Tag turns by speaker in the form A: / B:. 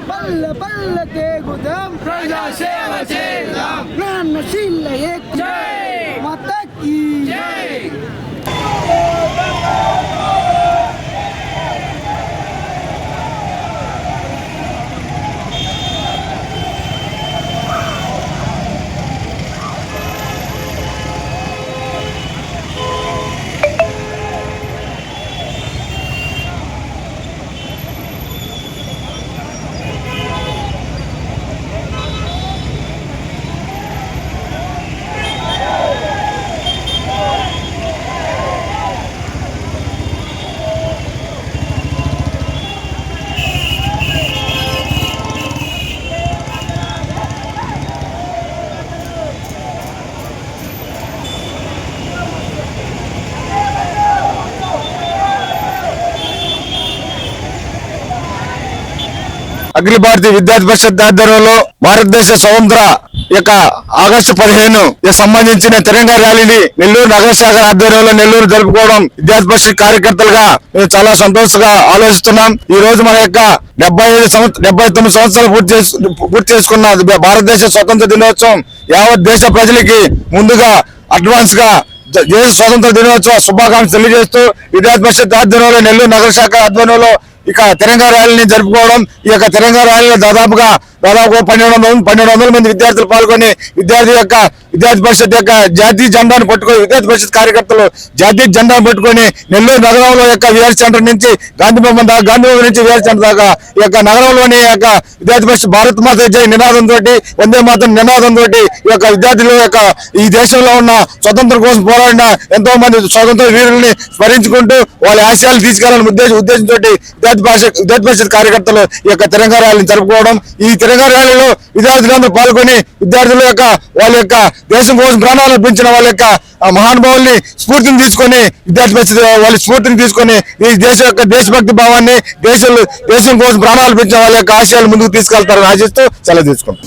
A: పల్లె పల్లెకే గుదాం
B: ప్రజా సేవ చేద్దాం
A: జ్ఞానశీల ఏక్
B: జై
A: మాతాకి
B: జై
C: అఖిల భారతీయ విద్యార్థి పరిషత్ ఆధ్వర్యంలో భారతదేశ స్వతంత్ర ఆగస్టు 15 సంబంధించిన తిరంగా ర్యాలీని నెల్లూరు నగర శాఖ ఆధ్వర్యంలో నెల్లూరు జరుపుకోవడం విద్యార్థి పరిషత్ కార్యకర్తలుగా మేము చాలా సంతోషంగా ఆలోచిస్తున్నాం. ఈ రోజు మన యొక్క 79 సంవత్సరాలు పూర్తి చేసుకున్న భారతదేశ స్వతంత్ర దినోత్సవం యావత్ దేశ ప్రజలకి ముందుగా అడ్వాన్స్ గా దేశ స్వతంత్ర దినోత్సవ శుభాకాంక్షలు తెలియజేస్తూ విద్యార్థి పరిషత్ ఆధ్వర్యంలో నెల్లూరు నగర శాఖ ఆధ్వర్యంలో తిరంగా ర్యాలీని జరుపుకోవడం. ఈ యొక్క తిరంగా ర్యాలీలో దాదాపుగా 1200 మంది విద్యార్థులు పాల్గొని విద్యార్థి పరిషత్ యొక్క జాతీయ జెండాను పట్టుకొని విద్యార్థి పరిషత్ కార్యకర్తలు జాతీయ జెండాను పట్టుకొని నెల్లూరు నగరంలో విఆర్ సెంటర్ నుంచి గాంధీ భవన్ నుంచి విఆర్ సెంటర్ దాకా ఈ యొక్క నగరంలోని విద్యార్థి పరిషత్ భారత్ మాత జై నినాదంతో వందే మాతరం నినాదంతో ఈ యొక్క విద్యార్థులు ఈ దేశంలో ఉన్న స్వతంత్రం కోసం పోరాడిన ఎంతో మంది స్వతంత్ర వీరుల్ని స్మరించుకుంటూ వాళ్ళ ఆశయాలు తీసుకెళ్లాలని ఉద్దేశంతో విద్యార్థి పరిషత్ కార్యకర్తలు ఈ యొక్క తిరంగా ర్యాలీని జరుపుకోవడం. ఈ తిరంగా ర్యాలీలో విద్యార్థులందరూ పాల్గొని విద్యార్థుల వాళ్ళ దేశం కోసం ప్రాణాలు అర్పించిన వాళ్ళ మహానుభావుల్ని స్ఫూర్తిని తీసుకొని విద్యార్థి పరిషత్ వాళ్ళ స్ఫూర్తిని తీసుకొని ఈ దేశభక్తి భావాన్ని దేశం కోసం ప్రాణాలు అర్పించిన వాళ్ళ ఆశయాలు ముందుకు తీసుకెళ్తారని ఆశిస్తూ సెలవు తీసుకుంటాం.